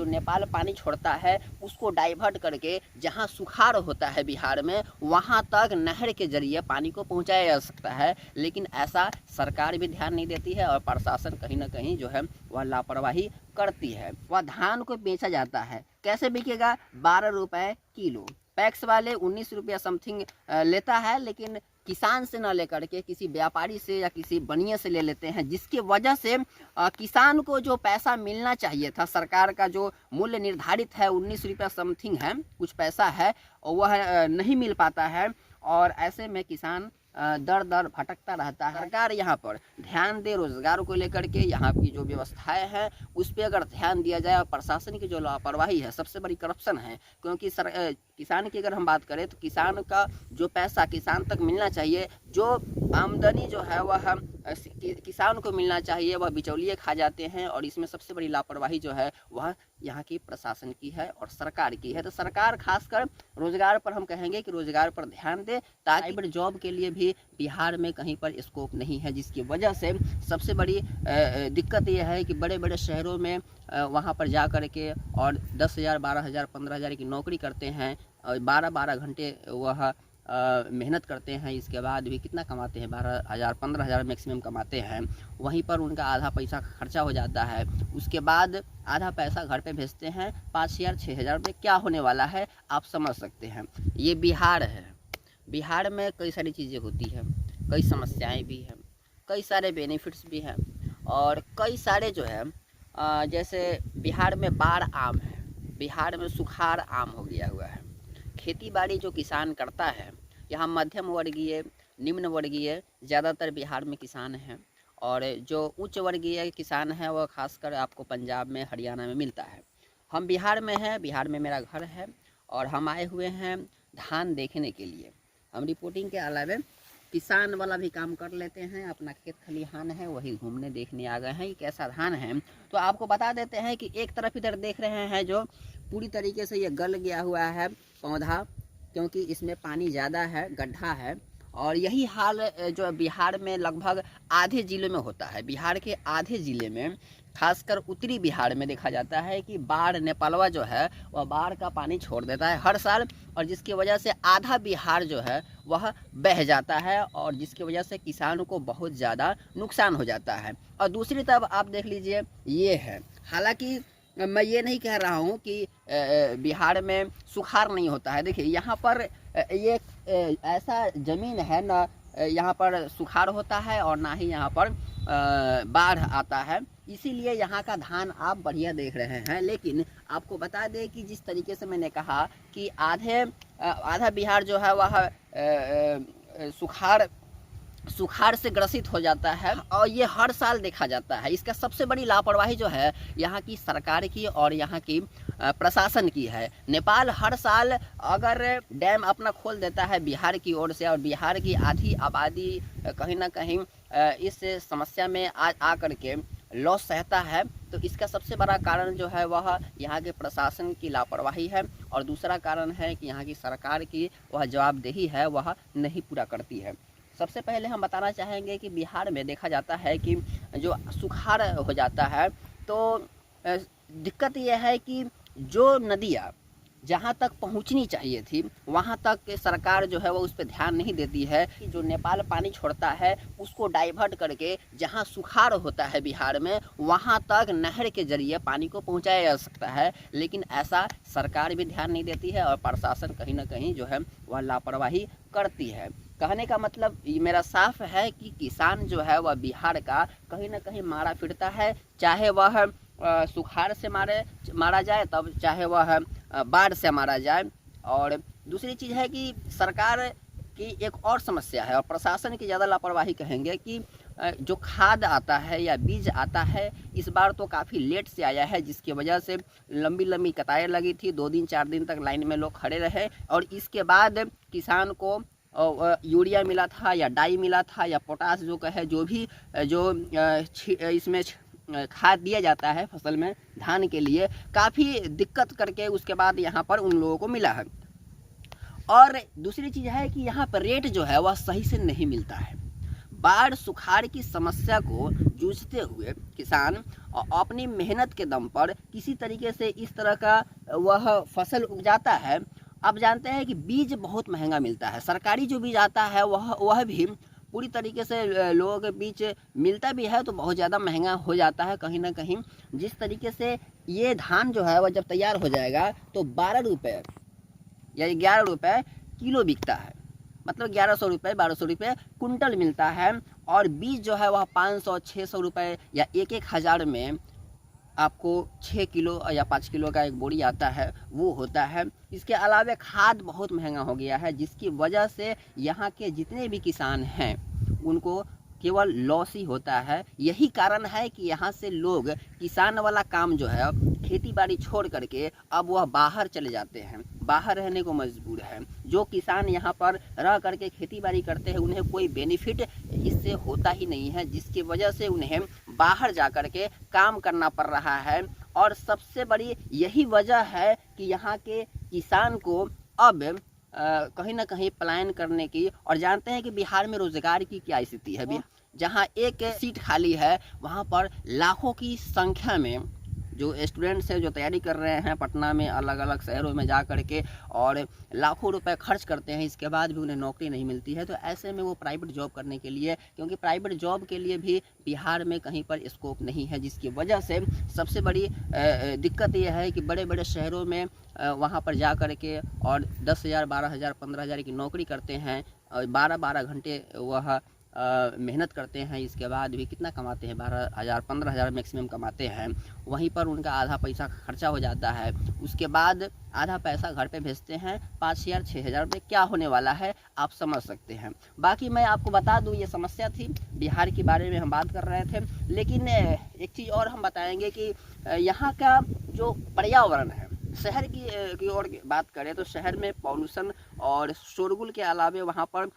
जो नेपाल पानी छोड़ता है उसको डाइवर्ट करके जहाँ सुखाड़ होता है बिहार में वहाँ तक नहर के जरिए पानी को पहुँचाया जा सकता है। लेकिन ऐसा सरकार भी ध्यान नहीं देती है और प्रशासन कहीं ना कहीं जो है वह लापरवाही करती है। वह धान को बेचा जाता है, कैसे बिकेगा? 12 रुपये किलो। पैक्स वाले 19 रुपया समथिंग लेता है, लेकिन किसान से न लेकर के किसी व्यापारी से या किसी बनिए से ले लेते हैं, जिसकी वजह से किसान को जो पैसा मिलना चाहिए था, सरकार का जो मूल्य निर्धारित है 19 रुपया समथिंग है, कुछ पैसा है, वह नहीं मिल पाता है। और ऐसे में किसान दर दर भटकता रहता है। सरकार यहाँ पर ध्यान दे रोजगार को लेकर के, यहाँ की जो व्यवस्थाएं हैं उस पर अगर ध्यान दिया जाए। और प्रशासन की जो लापरवाही है, सबसे बड़ी करप्शन है, क्योंकि किसान की अगर हम बात करें तो किसान का जो पैसा किसान तक मिलना चाहिए, जो आमदनी जो है वह किसान को मिलना चाहिए, वह बिचौलिए खा जाते हैं। और इसमें सबसे बड़ी लापरवाही जो है वह यहाँ की प्रशासन की है और सरकार की है। तो सरकार खासकर रोजगार पर हम कहेंगे कि रोजगार पर ध्यान दे, ताकि प्राइवेट जॉब के लिए भी बिहार में कहीं पर स्कोप नहीं है, जिसकी वजह से सबसे बड़ी दिक्कत यह है कि बड़े बड़े शहरों में वहाँ पर जा कर के और 10,000 12,000 15,000 की नौकरी करते हैं और 12-12 घंटे वह मेहनत करते हैं। इसके बाद भी कितना कमाते हैं? 12,000 15,000 मैक्सिमम कमाते हैं। वहीं पर उनका आधा पैसा खर्चा हो जाता है, उसके बाद आधा पैसा घर पे भेजते हैं। 5,000 6,000 रुपये क्या होने वाला है आप समझ सकते हैं। ये बिहार है, बिहार में कई सारी चीज़ें होती हैं, कई समस्याएं भी हैं, कई सारे बेनिफिट्स भी हैं और कई सारे जो है जैसे बिहार में बाढ़ आम है, बिहार में सुखाड़ आम हो गया हुआ है। खेती बाड़ी जो किसान करता है, यहाँ मध्यम वर्गीय निम्न वर्गीय ज़्यादातर बिहार में किसान हैं, और जो उच्च वर्गीय किसान है वह खासकर आपको पंजाब में हरियाणा में मिलता है। हम बिहार में हैं, बिहार में मेरा घर है और हम आए हुए हैं धान देखने के लिए। हम रिपोर्टिंग के अलावा किसान वाला भी काम कर लेते हैं, अपना खेत खलिहान है वही घूमने देखने आ गए हैं कि कैसा धान है। तो आपको बता देते हैं कि एक तरफ इधर देख रहे हैं जो पूरी तरीके से ये गल गया हुआ है पौधा, क्योंकि इसमें पानी ज़्यादा है, गड्ढा है। और यही हाल जो बिहार में लगभग आधे ज़िले में होता है। बिहार के आधे ज़िले में, खासकर उत्तरी बिहार में देखा जाता है कि बाढ़ नेपालवा जो है वह बाढ़ का पानी छोड़ देता है हर साल, और जिसकी वजह से आधा बिहार जो है वह बह जाता है और जिसकी वजह से किसानों को बहुत ज़्यादा नुकसान हो जाता है। और दूसरी तरफ आप देख लीजिए ये है, हालांकि मैं ये नहीं कह रहा हूँ कि बिहार में सुखाड़ नहीं होता है। देखिए यहाँ पर ये ऐसा ज़मीन है ना, यहाँ पर सुखाड़ होता है और ना ही यहाँ पर बाढ़ आता है, इसीलिए यहाँ का धान आप बढ़िया देख रहे हैं। लेकिन आपको बता दें कि जिस तरीके से मैंने कहा कि आधा बिहार जो है वह सुखाड़ से ग्रसित हो जाता है और ये हर साल देखा जाता है। इसका सबसे बड़ी लापरवाही जो है यहाँ की सरकार की और यहाँ की प्रशासन की है। नेपाल हर साल अगर डैम अपना खोल देता है बिहार की ओर से, और बिहार की आधी आबादी कहीं ना कहीं इस समस्या में आ करके लॉस सहता है, तो इसका सबसे बड़ा कारण जो है वह यहाँ के प्रशासन की लापरवाही है। और दूसरा कारण है कि यहाँ की सरकार की वह जवाबदेही है वह नहीं पूरा करती है। सबसे पहले हम बताना चाहेंगे कि बिहार में देखा जाता है कि जो सुखाड़ हो जाता है तो दिक्कत यह है कि जो नदियाँ जहाँ तक पहुँचनी चाहिए थी वहाँ तक सरकार जो है वो उस पर ध्यान नहीं देती है। कि जो नेपाल पानी छोड़ता है उसको डाइवर्ट करके जहाँ सुखाड़ होता है बिहार में वहाँ तक नहर के जरिए पानी को पहुँचाया जा सकता है, लेकिन ऐसा सरकार भी ध्यान नहीं देती है और प्रशासन कहीं ना कहीं जो है वह लापरवाही करती है। कहने का मतलब मेरा साफ है कि किसान जो है वह बिहार का कहीं ना कहीं मारा फिरता है, चाहे वह सुखाड़ से मारा जाए, तब चाहे वह बाढ़ से मारा जाए। और दूसरी चीज़ है कि सरकार की एक और समस्या है और प्रशासन की ज़्यादा लापरवाही कहेंगे कि जो खाद आता है या बीज आता है इस बार तो काफ़ी लेट से आया है, जिसकी वजह से लंबी लंबी कतारें लगी थी, 2 दिन 4 दिन तक लाइन में लोग खड़े रहे। और इसके बाद किसान को यूरिया मिला था या डाई मिला था या पोटास जो कहे जो भी जो इसमें खाद दिया जाता है फसल में धान के लिए, काफ़ी दिक्कत करके उसके बाद यहाँ पर उन लोगों को मिला है। और दूसरी चीज़ है कि यहाँ पर रेट जो है वह सही से नहीं मिलता है। बाढ़ सुखाड़ की समस्या को जूझते हुए किसान अपनी मेहनत के दम पर किसी तरीके से इस तरह का वह फसल उपजाता है। अब जानते हैं कि बीज बहुत महंगा मिलता है, सरकारी जो बीज आता है वह भी पूरी तरीके से लोगों के बीच मिलता भी है तो बहुत ज़्यादा महंगा हो जाता है कहीं ना कहीं। जिस तरीके से ये धान जो है वह जब तैयार हो जाएगा तो 12 रुपये या 11 रुपये किलो बिकता है, मतलब 1100 रुपये 1200 रुपये कुंटल मिलता है। और बीज जो है वह 500-600 रुपये या 1-1 हज़ार में आपको 6 किलो या 5 किलो का एक बोरी आता है, वो होता है। इसके अलावा खाद बहुत महंगा हो गया है, जिसकी वजह से यहाँ के जितने भी किसान हैं उनको केवल लॉस ही होता है। यही कारण है कि यहाँ से लोग किसान वाला काम जो है खेती बाड़ी छोड़ करके अब वह बाहर चले जाते हैं, बाहर रहने को मजबूर है। जो किसान यहाँ पर रह करके खेती बाड़ी करते हैं उन्हें कोई बेनिफिट इससे होता ही नहीं है, जिसकी वजह से उन्हें बाहर जा कर के काम करना पड़ रहा है। और सबसे बड़ी यही वजह है कि यहाँ के किसान को अब कहीं ना कहीं पलायन करने की। और जानते हैं कि बिहार में रोजगार की क्या स्थिति है, जहाँ एक सीट खाली है वहाँ पर लाखों की संख्या में जो स्टूडेंट्स हैं जो तैयारी कर रहे हैं पटना में अलग अलग शहरों में जा कर के और लाखों रुपए खर्च करते हैं, इसके बाद भी उन्हें नौकरी नहीं मिलती है। तो ऐसे में वो प्राइवेट जॉब करने के लिए, क्योंकि प्राइवेट जॉब के लिए भी बिहार में कहीं पर स्कोप नहीं है, जिसकी वजह से सबसे बड़ी दिक्कत ये है कि बड़े बड़े शहरों में वहाँ पर जा कर के और 10,000 12,000 15,000 की नौकरी करते हैं और 12-12 घंटे वह मेहनत करते हैं, इसके बाद भी कितना कमाते हैं, 12,000 15,000 मैक्सिमम कमाते हैं। वहीं पर उनका आधा पैसा खर्चा हो जाता है, उसके बाद आधा पैसा घर पे भेजते हैं। 5,000 6,000 रुपये क्या होने वाला है आप समझ सकते हैं। बाकी मैं आपको बता दूं ये समस्या थी, बिहार के बारे में हम बात कर रहे थे। लेकिन एक चीज़ और हम बताएंगे कि यहाँ का जो पर्यावरण है, शहर की ओर बात करें तो शहर में पॉल्यूशन और शोरगुल के अलावे वहाँ पर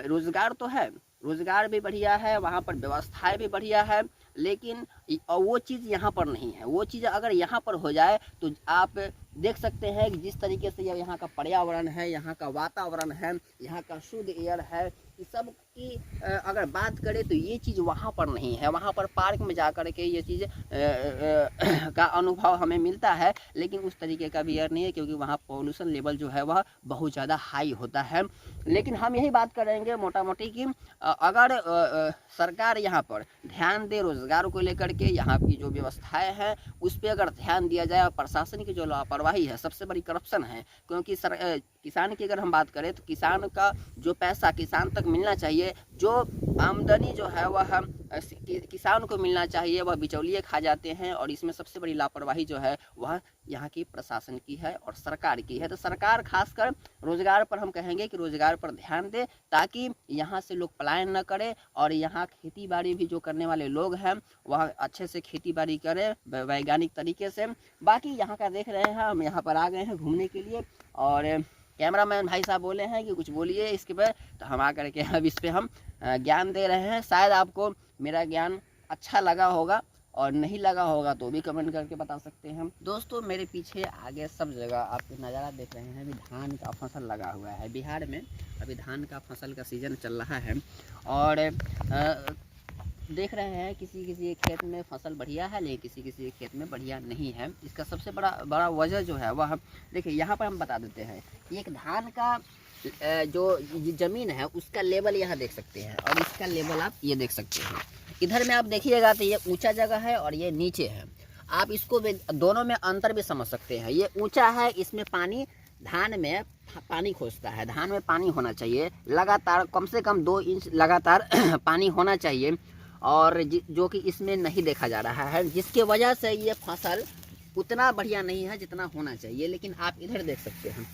रोज़गार तो है, रोज़गार भी बढ़िया है, वहाँ पर व्यवस्थाएं भी बढ़िया है, लेकिन वो चीज़ यहाँ पर नहीं है। वो चीज़ अगर यहाँ पर हो जाए तो आप देख सकते हैं कि जिस तरीके से यहाँ का पर्यावरण है, यहाँ का वातावरण है, यहाँ का शुद्ध एयर है, इस सब की अगर बात करें तो ये चीज़ वहाँ पर नहीं है। वहाँ पर पार्क में जा कर के ये चीज़ का अनुभव हमें मिलता है, लेकिन उस तरीके का भी एयर नहीं है, क्योंकि वहाँ पॉल्यूशन लेवल जो है वह बहुत ज़्यादा हाई होता है। लेकिन हम यही बात करेंगे मोटा मोटी कि अगर सरकार यहाँ पर ध्यान दे रोज़गार को लेकर के, यहाँ की जो व्यवस्थाएं हैं उस पर अगर ध्यान दिया जाए, और प्रशासन की जो लापरवाही है, सबसे बड़ी करप्शन है। क्योंकि किसान की अगर हम बात करें तो किसान का जो पैसा किसान तक मिलना चाहिए, जो आमदनी जो है वह किसान को मिलना चाहिए, वह बिचौलिए खा जाते हैं। और इसमें सबसे बड़ी लापरवाही जो है वह यहाँ की प्रशासन की है और सरकार की है। तो सरकार खासकर रोज़गार पर हम कहेंगे कि रोज़गार पर ध्यान दे, ताकि यहाँ से लोग पलायन न करें और यहाँ खेती बाड़ी भी जो करने वाले लोग हैं वह अच्छे से खेती बाड़ी करें वैज्ञानिक तरीके से। बाकी यहाँ का देख रहे हैं, हम यहाँ पर आ गए हैं घूमने के लिए और कैमरामैन भाई साहब बोले हैं कि कुछ बोलिए इसके पर, तो हम आ करके अब इस पर हम ज्ञान दे रहे हैं। शायद आपको मेरा ज्ञान अच्छा लगा होगा, और नहीं लगा होगा तो भी कमेंट करके बता सकते हैं। दोस्तों मेरे पीछे आगे सब जगह आपके नज़ारा देख रहे हैं, अभी धान का फसल लगा हुआ है बिहार में। अभी धान का फसल का सीज़न चल रहा है और देख रहे हैं किसी किसी खेत में फसल बढ़िया है, लेकिन किसी किसी खेत में बढ़िया नहीं है। इसका सबसे बड़ा वजह जो है वह देखिए, यहाँ पर हम बता देते हैं। एक धान का जो ज़मीन है उसका लेवल यहाँ देख सकते हैं, और इसका लेवल आप ये देख सकते हैं। इधर में आप देखिएगा तो ये ऊंचा जगह है और ये नीचे है। आप इसको दोनों में अंतर भी समझ सकते हैं। ये ऊंचा है, इसमें पानी, धान में पानी खोजता है, धान में पानी होना चाहिए लगातार, कम से कम 2 इंच लगातार पानी होना चाहिए, और जो कि इसमें नहीं देखा जा रहा है, जिसके वजह से ये फसल उतना बढ़िया नहीं है जितना होना चाहिए। लेकिन आप इधर देख सकते हैं,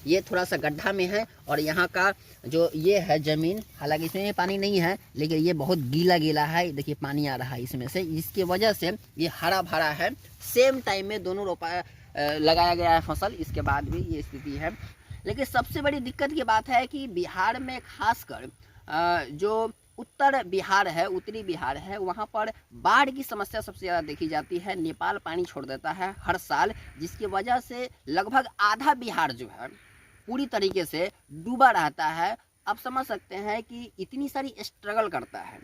ये थोड़ा सा गड्ढा में है, और यहाँ का जो ये है ज़मीन, हालांकि इसमें पानी नहीं है लेकिन ये बहुत गीला है। देखिए पानी आ रहा है इसमें से, इसकी वजह से ये हरा भरा है। सेम टाइम में दोनों लगाया गया है फसल, इसके बाद भी ये स्थिति है। लेकिन सबसे बड़ी दिक्कत की बात है कि बिहार में खासकर जो उत्तर बिहार है, उत्तरी बिहार है, वहाँ पर बाढ़ की समस्या सबसे ज़्यादा देखी जाती है। नेपाल पानी छोड़ देता है हर साल, जिसकी वजह से लगभग आधा बिहार जो है पूरी तरीके से डूबा रहता है। आप समझ सकते हैं कि इतनी सारी स्ट्रगल करता है,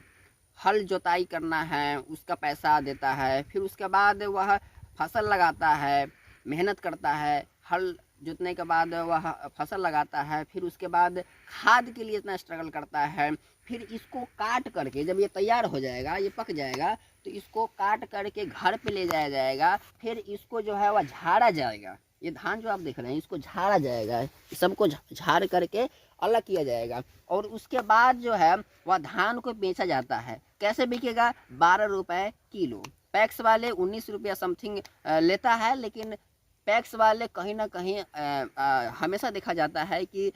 हल जोताई करना है, उसका पैसा देता है, फिर उसके बाद वह फसल लगाता है, मेहनत करता है, हल जोतने के बाद वह फसल लगाता है, फिर उसके बाद खाद के लिए इतना स्ट्रगल करता है, फिर इसको काट करके जब ये तैयार हो जाएगा, ये पक जाएगा, तो इसको काट करके घर पे ले जाया जाएगा, फिर इसको जो है वह झाड़ा जाएगा। ये धान जो आप देख रहे हैं इसको झाड़ा जाएगा, सबको झाड़ करके अलग किया जाएगा, और उसके बाद जो है वह धान को बेचा जाता है। कैसे बिकेगा? 12 रुपये किलो। पैक्स वाले 19 रुपया समथिंग लेता है, लेकिन पैक्स वाले कहीं ना कहीं हमेशा देखा जाता है कि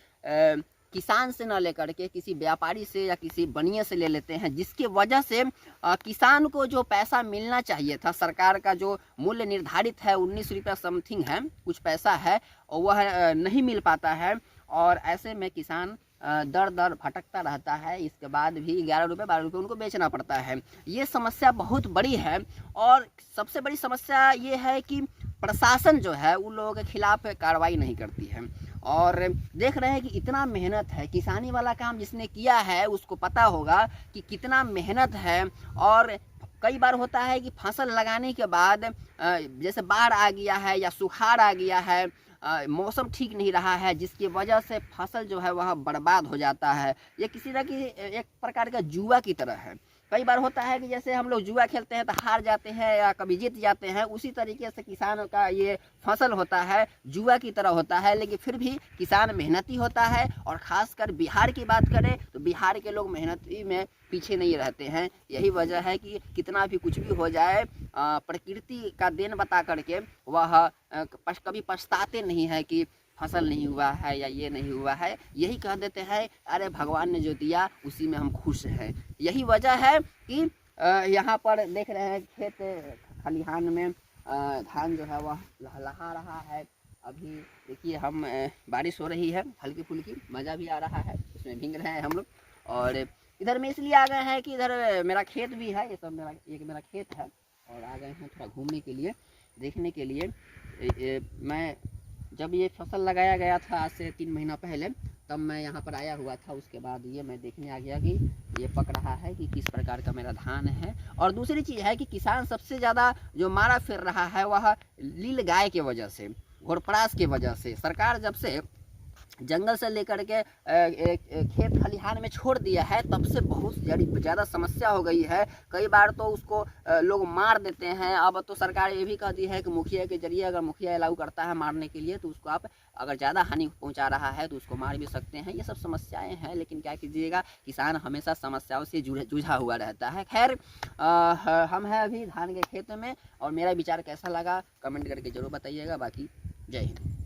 किसान से न लेकर के किसी व्यापारी से या किसी बनिए से ले लेते हैं, जिसकी वजह से किसान को जो पैसा मिलना चाहिए था, सरकार का जो मूल्य निर्धारित है 19 रुपया समथिंग है, कुछ पैसा है, और वह नहीं मिल पाता है, और ऐसे में किसान दर दर भटकता रहता है। इसके बाद भी 11 रुपये 12 रुपये उनको बेचना पड़ता है। ये समस्या बहुत बड़ी है, और सबसे बड़ी समस्या ये है कि प्रशासन जो है उन लोगों के खिलाफ कार्रवाई नहीं करती है। और देख रहे हैं कि इतना मेहनत है, किसानी वाला काम जिसने किया है उसको पता होगा कि कितना मेहनत है। और कई बार होता है कि फसल लगाने के बाद जैसे बाढ़ आ गया है या सुखाड़ आ गया है, मौसम ठीक नहीं रहा है, जिसकी वजह से फसल जो है वह बर्बाद हो जाता है। ये किसी तरह की एक प्रकार का जुआ की तरह है। कई बार होता है कि जैसे हम लोग जुआ खेलते हैं तो हार जाते हैं या कभी जीत जाते हैं, उसी तरीके से किसानों का ये फसल होता है, जुआ की तरह होता है। लेकिन फिर भी किसान मेहनती होता है, और ख़ासकर बिहार की बात करें तो बिहार के लोग मेहनती में पीछे नहीं रहते हैं। यही वजह है कि कितना भी कुछ भी हो जाए, प्रकृति का देन बता करके वह कभी पछताते नहीं है कि फसल नहीं हुआ है या ये नहीं हुआ है। यही कह देते हैं अरे भगवान ने जो दिया उसी में हम खुश हैं। यही वजह है कि यहाँ पर देख रहे हैं खेत खलिहान में धान जो है वह लहलहा रहा है। अभी देखिए हम बारिश हो रही है हल्की फुल्की, मज़ा भी आ रहा है, उसमें भीग रहे हैं हम लोग। और इधर में इसलिए आ गए हैं कि इधर मेरा खेत भी है, ये सब मेरा खेत है, और आ गए हैं थोड़ा घूमने के लिए, देखने के लिए। मैं जब ये फसल लगाया गया था आज से 3 महीना पहले, तब मैं यहाँ पर आया हुआ था। उसके बाद ये मैं देखने आ गया कि ये पक रहा है कि किस प्रकार का मेरा धान है। और दूसरी चीज़ है कि किसान सबसे ज़्यादा जो मारा फिर रहा है वह लील गाय के वजह से, घोड़परास के वजह से। सरकार जब से जंगल से लेकर के खेत खलिहान में छोड़ दिया है, तब से बहुत ज़्यादा समस्या हो गई है। कई बार तो उसको लोग मार देते हैं। अब तो सरकार ये भी कहती है कि मुखिया के जरिए अगर मुखिया अलाउ करता है मारने के लिए, तो उसको आप अगर ज़्यादा हानि पहुंचा रहा है तो उसको मार भी सकते हैं। ये सब समस्याएं हैं, लेकिन क्या कीजिएगा, किसान हमेशा समस्याओं से जूझा हुआ रहता है। खैर हम हैं अभी धान के खेत में, और मेरा विचार कैसा लगा कमेंट करके ज़रूर बताइएगा। बाकी जय हिंद।